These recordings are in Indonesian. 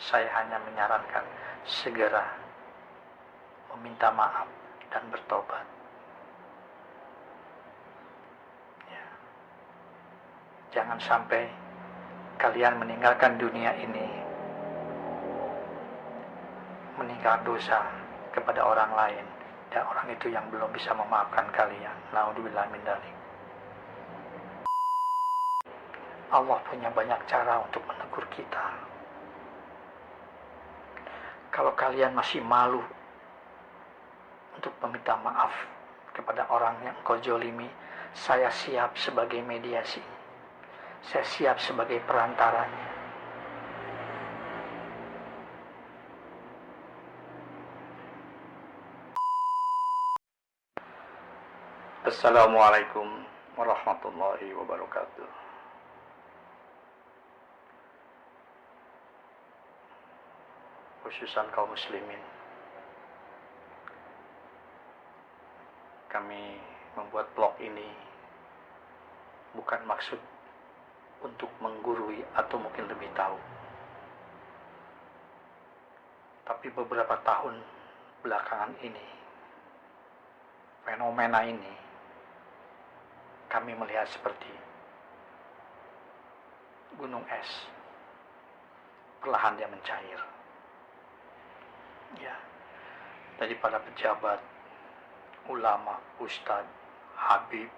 Saya hanya menyarankan segera meminta maaf dan bertobat. Ya. Jangan sampai kalian meninggalkan dunia ini meninggal dosa kepada orang lain, dan orang itu yang belum bisa memaafkan kalian. Naudzubillah min dzalik. Allah punya banyak cara untuk menegur kita. Kalau kalian masih malu untuk meminta maaf kepada orang yang kau jolimi, saya siap sebagai mediasi. Saya siap sebagai perantaranya. Assalamualaikum warahmatullahi wabarakatuh. Khususan kaum muslimin, kami membuat blog ini bukan maksud untuk menggurui atau mungkin lebih tahu. Tapi beberapa tahun belakangan ini, fenomena ini kami melihat seperti gunung es, perlahan dia mencair. Ya, dari para pejabat, ulama, ustadz, habib,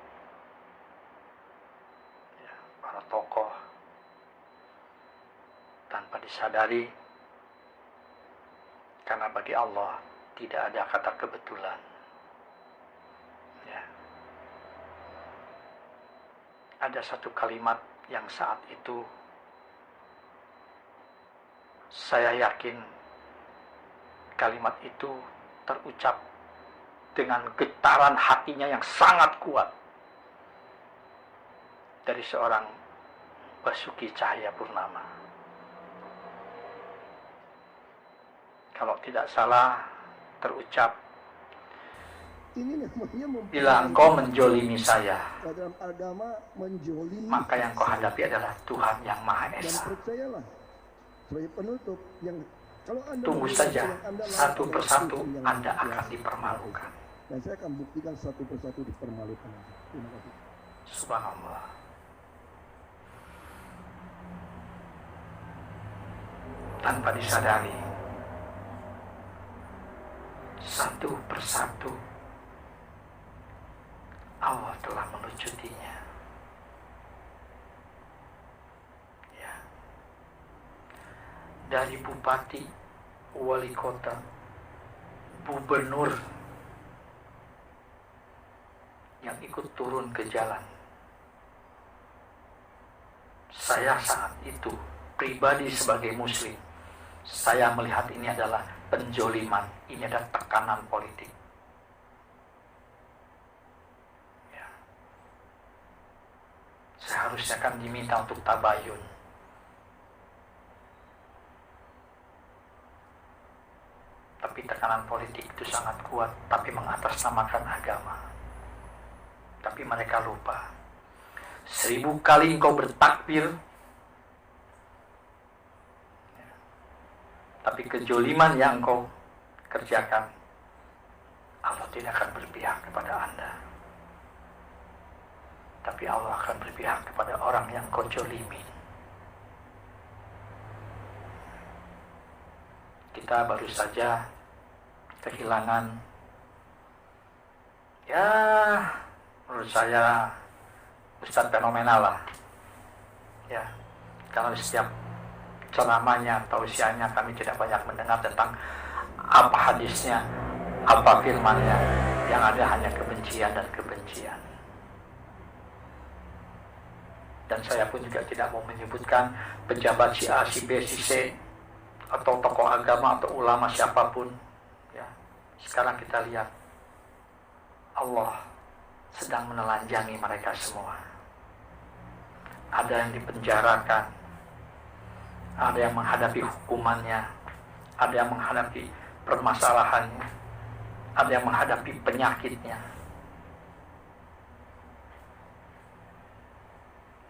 ya, para tokoh, tanpa disadari, karena bagi Allah tidak ada kata kebetulan. Ya. Ada satu kalimat yang saat itu saya yakin kalimat itu terucap dengan getaran hatinya yang sangat kuat dari seorang Basuki Cahayapurnama. Kalau tidak salah terucap, bila engkau menjolimi saya, maka yang kau hadapi adalah Tuhan yang Maha Esa. Tunggu saja, satu persatu Anda akan dipermalukan. Dan saya akan buktikan satu persatu dipermalukan. Terima kasih. Subhanallah. Tanpa disadari, satu persatu Allah telah melujutinya. Ya. Dari bupati, wali kota, gubernur yang ikut turun ke jalan. Saya saat itu pribadi sebagai muslim, saya melihat ini adalah penjoliman, ini adalah tekanan politik. Ya. Seharusnya kan diminta untuk tabayun. Tapi tekanan politik itu sangat kuat, tapi mengatasnamakan agama. Tapi mereka lupa. 1000 kali engkau bertakbir, tapi kejoliman yang engkau kerjakan, Allah tidak akan berpihak kepada Anda. Tapi Allah akan berpihak kepada orang yang engkau jolimi. Kita baru saja kehilangan, ya menurut saya ustadz fenomenal lah. Ya, kalau setiap ceramahnya, tausiahnya kami tidak banyak mendengar tentang apa hadisnya, apa firmannya, yang ada hanya kebencian dan kebencian. Dan saya pun juga tidak mau menyebutkan pejabat si A, si B, si C, atau tokoh agama atau ulama siapapun. Ya, sekarang kita lihat Allah sedang menelanjangi mereka semua. Ada yang dipenjarakan, ada yang menghadapi hukumannya, ada yang menghadapi permasalahannya, ada yang menghadapi penyakitnya.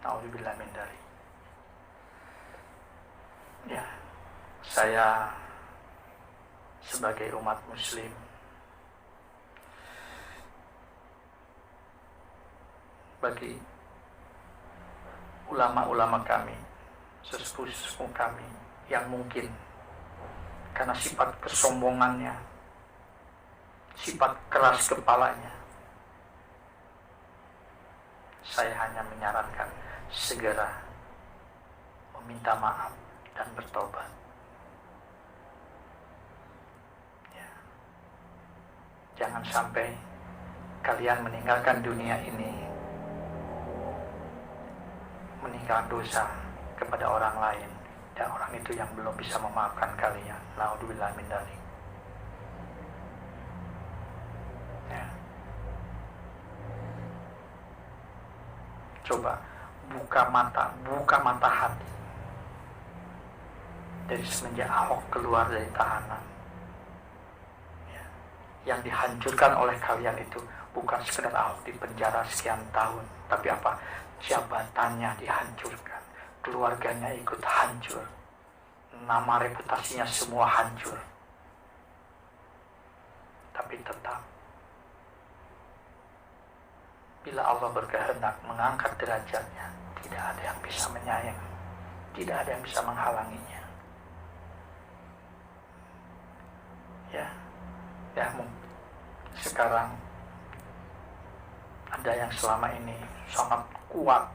Naudzubillah min dzalik. Ya, Saya sebagai umat muslim bagi ulama-ulama kami, sesepuh-sesepuh kami yang mungkin karena sifat kesombongannya, sifat keras kepalanya, saya hanya menyarankan segera meminta maaf dan bertobat. Ya. Jangan sampai kalian meninggalkan dunia ini, meninggalkan dosa kepada orang lain, dan orang itu yang belum bisa memaafkan kalian. Naudzubillah min dzalik. Ya. Coba buka mata hati. Dari semenjak Ahok keluar dari tahanan, ya, yang dihancurkan oleh kalian itu bukan sekedar Ahok di penjara sekian tahun, tapi apa? Jabatannya dihancurkan, keluarganya ikut hancur, nama reputasinya semua hancur. Tapi tetap, bila Allah berkehendak mengangkat derajatnya, tidak ada yang bisa menyayang, tidak ada yang bisa menghalanginya. Ya, sekarang ada yang selama ini sangat kuat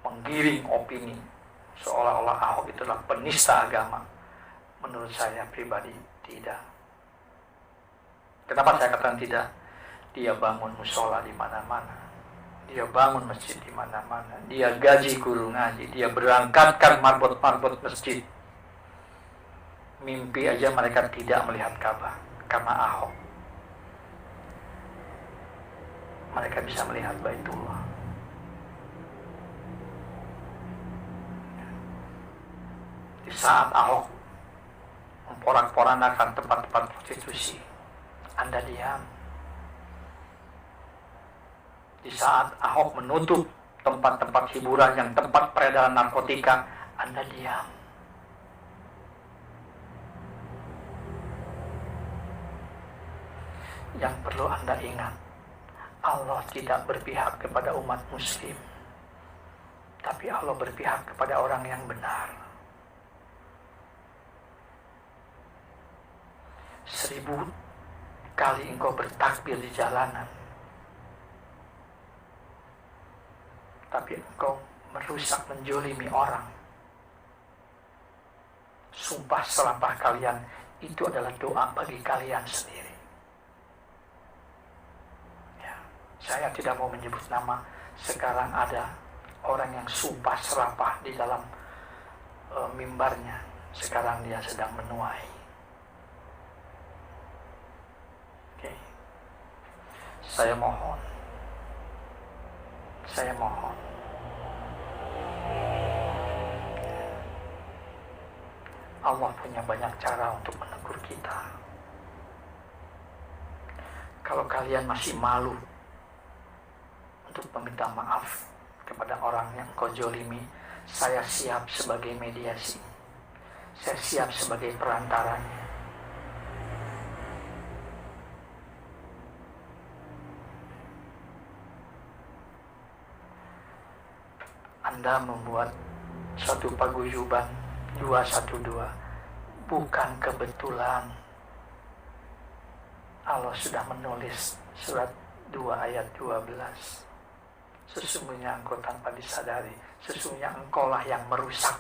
menggiring opini seolah-olah Ahok itulah penista agama. Menurut saya pribadi tidak. Kenapa saya katakan tidak? Dia bangun musola di mana-mana, dia bangun masjid di mana-mana, dia gaji guru ngaji, dia berangkatkan marbot-marbot masjid. Mimpi aja mereka tidak melihat Ka'bah karena Ahok. Mereka bisa melihat Baitullah. Di saat Ahok memporak-porandakan tempat-tempat prostitusi, Anda diam. Di saat Ahok menutup tempat-tempat hiburan yang tempat peredaran narkotika, Anda diam. Yang perlu Anda ingat, Allah tidak berpihak kepada umat muslim, tapi Allah berpihak kepada orang yang benar. 1000 kali engkau bertakbir di jalanan, tapi engkau merusak, menjolimi orang. Sumpah serapah kalian itu adalah doa bagi kalian sendiri. Saya tidak mau menyebut nama. Sekarang ada orang yang sumpah serapah di dalam mimbarnya. Sekarang dia sedang menuai. Oke. Saya mohon. Allah punya banyak cara untuk menegur kita. Kalau kalian masih malu untuk meminta maaf kepada orang yang kau jolimi, saya siap sebagai mediasi. Saya siap sebagai perantaranya. Anda membuat suatu paguyuban 212 bukan kebetulan. Allah sudah menulis surat 2 ayat 12. Sesungguhnya engkau tanpa disadari, sesungguhnya engkaulah yang merusak.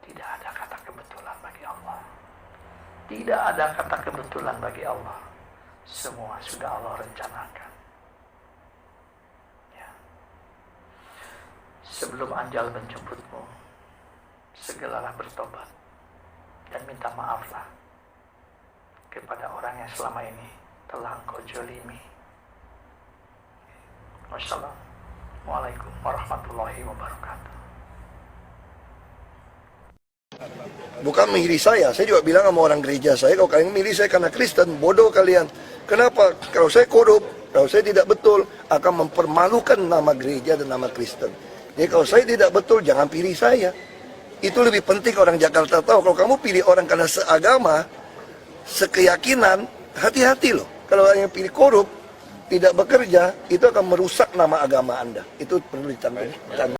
Tidak ada kata kebetulan bagi Allah. Tidak ada kata kebetulan bagi Allah. Semua sudah Allah rencanakan. Ya. Sebelum ajal menjemputmu, segeralah bertobat dan minta maaflah kepada orang yang selama ini telah engkau jolimi. Wassalamualaikum warahmatullahi wabarakatuh. Bukan memilih saya juga bilang sama orang gereja saya, kalau kalian memilih saya karena Kristen, bodoh kalian. Kenapa? Kalau saya korup, kalau saya tidak betul, akan mempermalukan nama gereja dan nama Kristen. Jadi kalau saya tidak betul, jangan pilih saya. Itu lebih penting orang Jakarta tahu. Kalau kamu pilih orang karena seagama, sekeyakinan, hati-hati loh. Kalau yang pilih korup, tidak bekerja, itu akan merusak nama agama Anda. Itu perlu ditangani.